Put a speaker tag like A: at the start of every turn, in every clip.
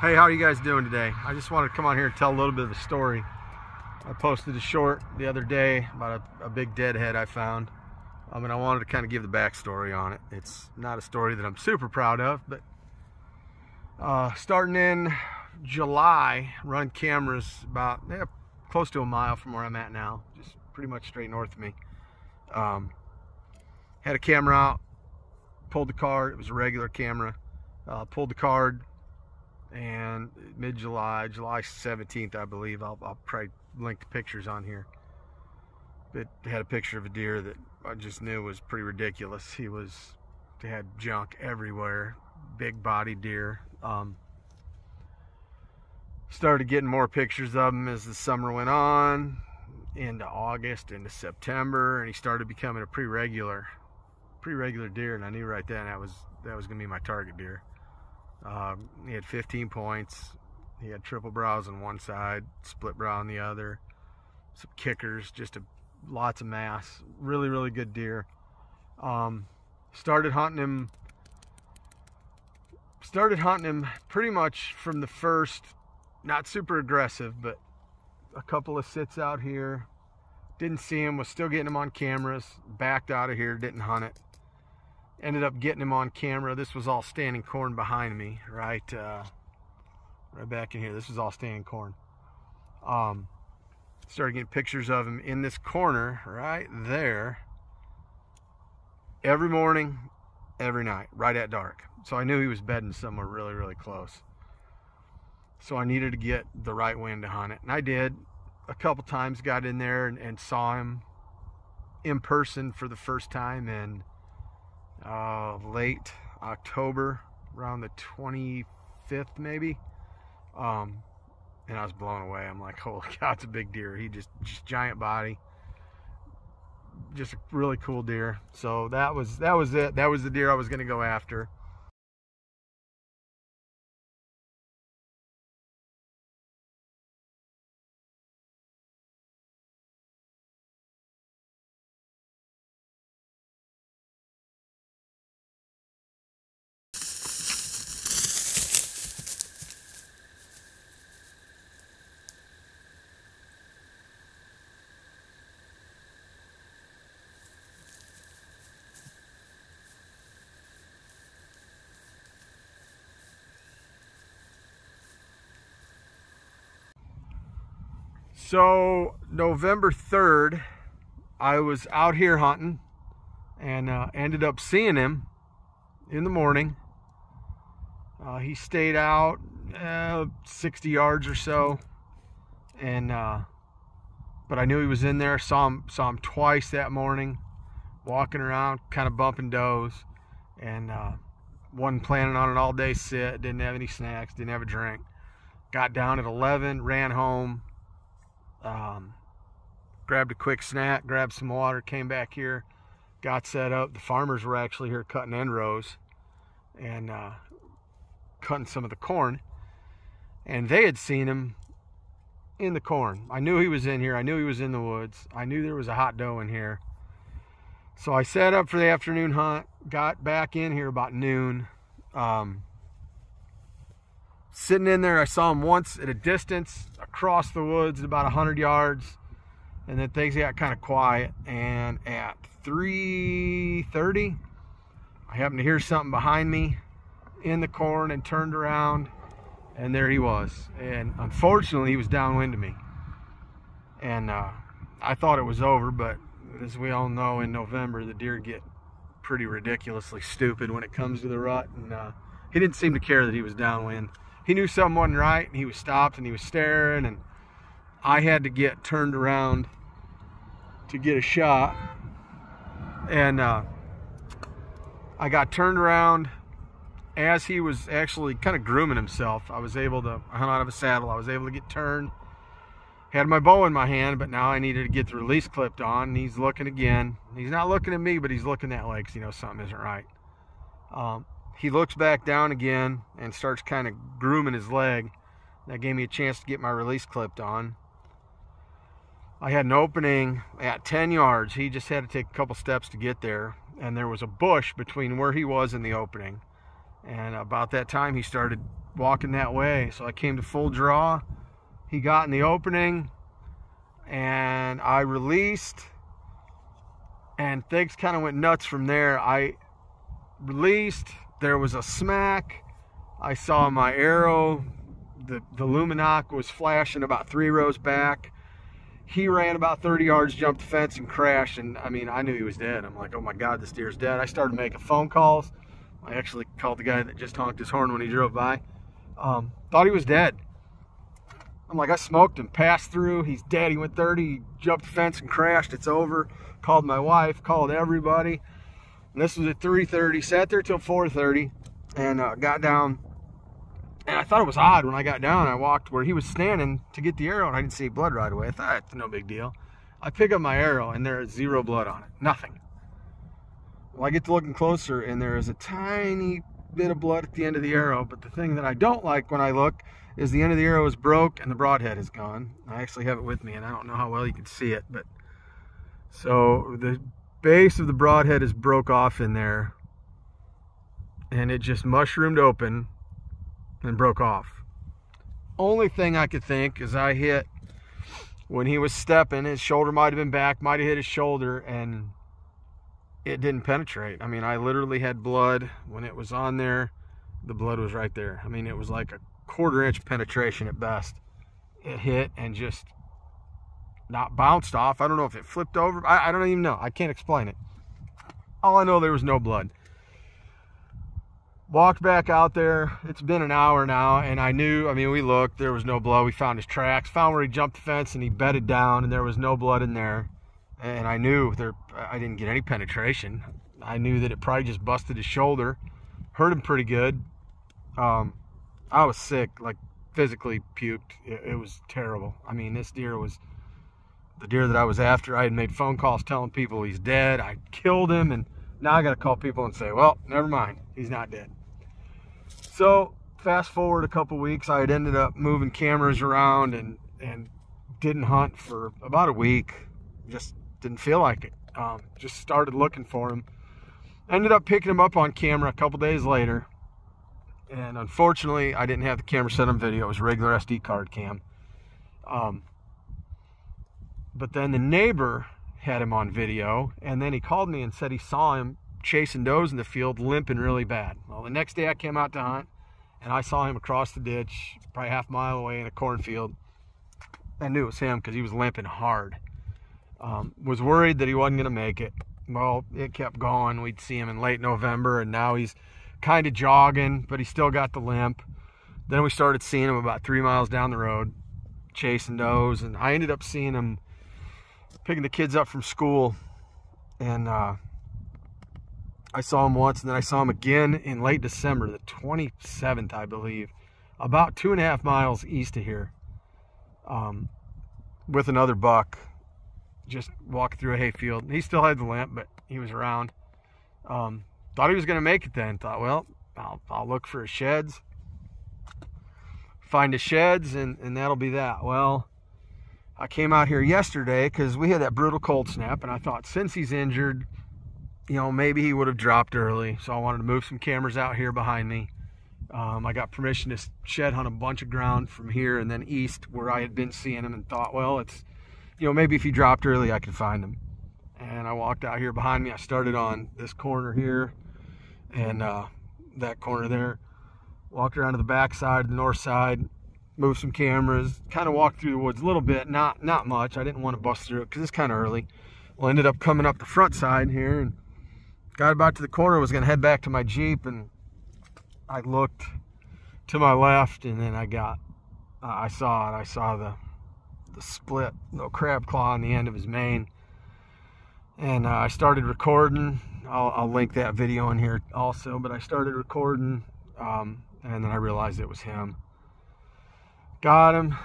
A: Hey, how are you guys doing today? I just wanted to come on here and tell a little bit of a story. I posted a short the other day about a big deadhead I found. And I wanted to kind of give the backstory on it. It's not a story that I'm super proud of, but starting in July, run cameras about close to a mile from where I'm at now, just pretty much straight north of me. Had a camera out, pulled the card. It was a regular camera. Pulled the card, and mid-July, July 17th, I believe, I'll probably link the pictures on here. It had a picture of a deer that I just knew was pretty ridiculous. He had junk everywhere, big body deer. Started getting more pictures of him as the summer went on, into August, into September, and he started becoming a pretty regular deer, and I knew right then that was gonna be my target deer. He had 15 points. He had triple brows on one side, split brow on the other, some kickers, just lots of mass. Really good deer. Started hunting him pretty much from the first, not super aggressive, but a couple of sits out here. Didn't see him, was still getting him on cameras, backed out of here, didn't hunt it. Ended up getting him on camera. This was all standing corn behind me, right back in here. This was all standing corn. Started getting pictures of him in this corner right there every morning, every night, right at dark. So I knew he was bedding somewhere really close. So I needed to get the right wind to hunt it, and I did. A couple times got in there and saw him in person for the first time in late October, around the 25th maybe, and I was blown away. I'm like, holy cow, it's a big deer. He just giant body, just a really cool deer. So that was it. That was the deer I was going to go after. So November 3rd, I was out here hunting and ended up seeing him in the morning. He stayed out 60 yards or so, and but I knew he was in there. Saw him twice that morning, walking around, kind of bumping does, and wasn't planning on an all-day sit. Didn't have any snacks, didn't have a drink. Got down at 11, ran home. Grabbed a quick snack, grabbed some water, came back here, got set up. The farmers were actually here cutting end rows and cutting some of the corn, and they had seen him in the corn. I knew he was in here. I knew he was in the woods. I knew there was a hot doe in here. So I set up for the afternoon hunt, got back in here about noon. Sitting in there, I saw him once at a distance across the woods at about 100 yards, and then things got kind of quiet. And at 3:30, I happened to hear something behind me in the corn and turned around, and there he was. And unfortunately, he was downwind of me. And I thought it was over, but as we all know, in November, the deer get pretty ridiculously stupid when it comes to the rut, and he didn't seem to care that he was downwind. He knew something wasn't right, and he was stopped, and he was staring, and I had to get turned around to get a shot. And I got turned around as he was actually kind of grooming himself. I was able to hunt out of a saddle. I was able to get turned. Had my bow in my hand, but now I needed to get the release clipped on, and he's looking again. He's not looking at me, but he's looking that way because he knows something isn't right. He looks back down again and starts kind of grooming his leg. That gave me a chance to get my release clipped on. I had an opening at 10 yards. He just had to take a couple steps to get there, and there was a bush between where he was and the opening. And about that time, he started walking that way. So I came to full draw. He got in the opening, and I released, and things kind of went nuts from there. I released, there was a smack. I saw my arrow, the Lumenok was flashing about 3 rows back. He ran about 30 yards, jumped the fence, and crashed. And I mean, I knew he was dead. I'm like, oh my God, this deer's dead. I started making phone calls. I actually called the guy that just honked his horn when he drove by. Thought he was dead. I'm like, I smoked him, passed through. He's dead. He went 30, he jumped the fence and crashed. It's over. Called my wife, called everybody. And this was at 3:30. Sat there till 4:30 and got down. And I thought it was odd when I got down. I walked where he was standing to get the arrow, and I didn't see blood right away. I thought, it's no big deal. I pick up my arrow, and there is 0 blood on it. Nothing. Well, I get to looking closer, and there is a tiny bit of blood at the end of the arrow. But the thing that I don't like when I look is the end of the arrow is broke, and the broadhead is gone. I actually have it with me, and I don't know how well you can see it. But so the base of the broadhead is broke off in there, and it just mushroomed open and broke off. Only thing I could think is I hit, when he was stepping, his shoulder might have been back, might have hit his shoulder, and it didn't penetrate. I mean, I literally had blood. When it was on there, the blood was right there. I mean, it was like a 1/4 inch penetration at best. It hit and just not bounced off. I don't know if it flipped over. I don't even know. I can't explain it. All I know, there was no blood. Walked back out there. It's been an hour now, and I knew, I mean, we looked, there was no blood. We found his tracks, found where he jumped the fence, and he bedded down, and there was no blood in there. And I knew I didn't get any penetration. I knew that it probably just busted his shoulder. Hurt him pretty good. I was sick, like physically puked. It was terrible. I mean, this deer was the deer that I was after. I had made phone calls telling people he's dead. I killed him, and now I got to call people and say, well, never mind, he's not dead. So fast forward a couple weeks, I had ended up moving cameras around and didn't hunt for about a week. Just didn't feel like it. Just started looking for him. Ended up picking him up on camera a couple days later. And unfortunately, I didn't have the camera set on video. It was a regular SD card cam. But then the neighbor had him on video, and then he called me and said he saw him chasing does in the field, limping really bad. Well, the next day I came out to hunt, and I saw him across the ditch, probably half a mile away in a cornfield. I knew it was him because he was limping hard. Was worried that he wasn't going to make it. Well, it kept going. We'd see him in late November, and now he's kind of jogging, but he still got the limp. Then we started seeing him about 3 miles down the road, chasing does, and I ended up seeing him picking the kids up from school, and I saw him once, and then I saw him again in late December, the 27th, I believe, about 2.5 miles east of here, with another buck, just walking through a hayfield. He still had the limp, but he was around. Thought he was going to make it then. Thought, well, I'll look for his sheds, find his sheds, and that'll be that. Well, I came out here yesterday because we had that brutal cold snap, and I thought, since he's injured, you know, maybe he would have dropped early. So I wanted to move some cameras out here behind me. I got permission to shed hunt a bunch of ground from here and then east where I had been seeing him, and thought, well, it's, you know, maybe if he dropped early, I could find him. And I walked out here behind me. I started on this corner here and that corner there. Walked around to the back side, the north side, moved some cameras, kind of walked through the woods a little bit, not much. I didn't want to bust through it because it's kind of early. Well, ended up coming up the front side here and got about to the corner, was going to head back to my Jeep, and I looked to my left, and then I saw the split little crab claw on the end of his mane, and I started recording. I'll link that video in here also, but I started recording, and then I realized it was him. Got him,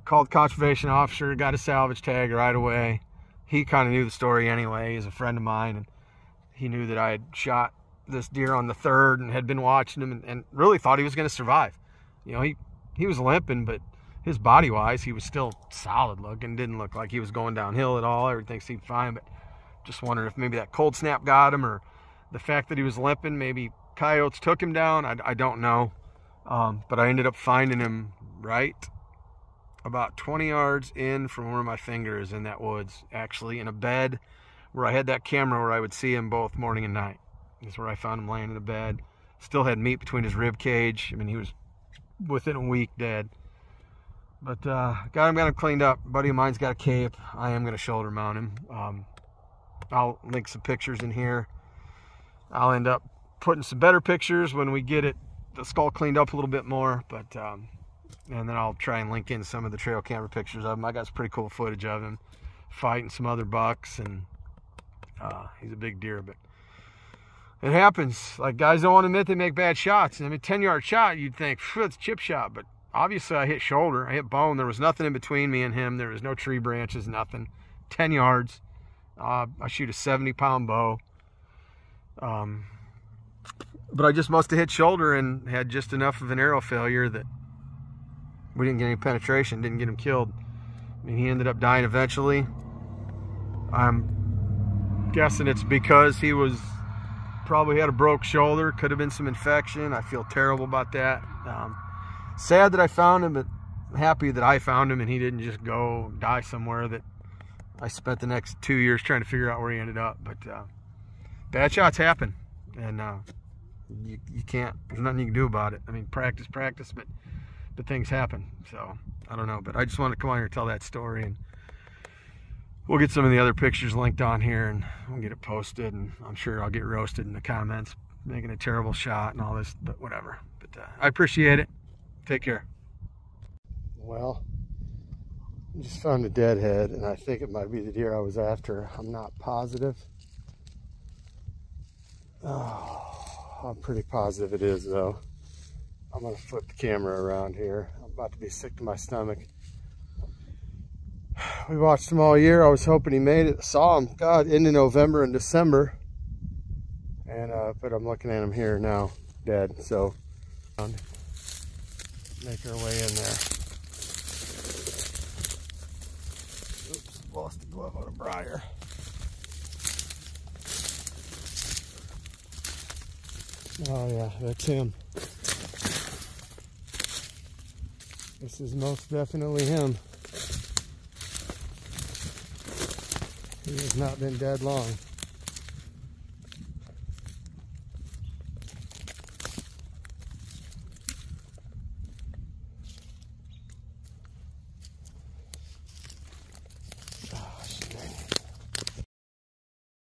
A: called conservation officer, got a salvage tag right away. He kind of knew the story anyway. He's a friend of mine, and he knew that I had shot this deer on the 3rd and had been watching him, and really thought he was going to survive. You know, he was limping, but his body-wise, he was still solid looking. Didn't look like he was going downhill at all. Everything seemed fine, but just wondered if maybe that cold snap got him, or the fact that he was limping, maybe coyotes took him down. I don't know. But I ended up finding him right about 20 yards in from where my finger is in that woods, actually in a bed where I had that camera where I would see him both morning and night. That's where I found him laying in a bed. Still had meat between his rib cage. I mean, he was within a week dead. But got him cleaned up. A buddy of mine's got a cape. I am going to shoulder mount him. I'll link some pictures in here. I'll end up putting some better pictures when we get the skull cleaned up a little bit more. But and then I'll try and link in some of the trail camera pictures of him. I got some pretty cool footage of him fighting some other bucks, and he's a big deer. But it happens. Like, guys don't want to admit they make bad shots. I mean, 10-yard shot, you'd think, it's a chip shot. But obviously I hit shoulder, I hit bone. There was nothing in between me and him. There was no tree branches, nothing. 10 yards. I shoot a 70-pound bow. But I just must have hit shoulder and had just enough of an arrow failure that we didn't get any penetration, didn't get him killed. I mean, he ended up dying eventually. I'm guessing it's because he was probably had a broke shoulder. Could have been some infection. I feel terrible about that. Sad that I found him, but happy that I found him and he didn't just go die somewhere that I spent the next 2 years trying to figure out where he ended up. But bad shots happen, and you can't, there's nothing you can do about it. I mean, practice, but things happen. So I don't know, but I just wanted to come on here and tell that story, and we'll get some of the other pictures linked on here and we'll get it posted, and I'm sure I'll get roasted in the comments making a terrible shot and all this, but whatever. But I appreciate it. Take care. Well, I just found a deadhead, and I think it might be the deer I was after. I'm not positive. Oh, I'm pretty positive it is, though. I'm gonna flip the camera around here. I'm about to be sick to my stomach. We watched him all year. I was hoping he made it. Saw him, God, into November and December. And but I'm looking at him here now, dead. So make our way in there. Oops, lost the glove on a briar. Oh yeah, that's him. This is most definitely him. He has not been dead long.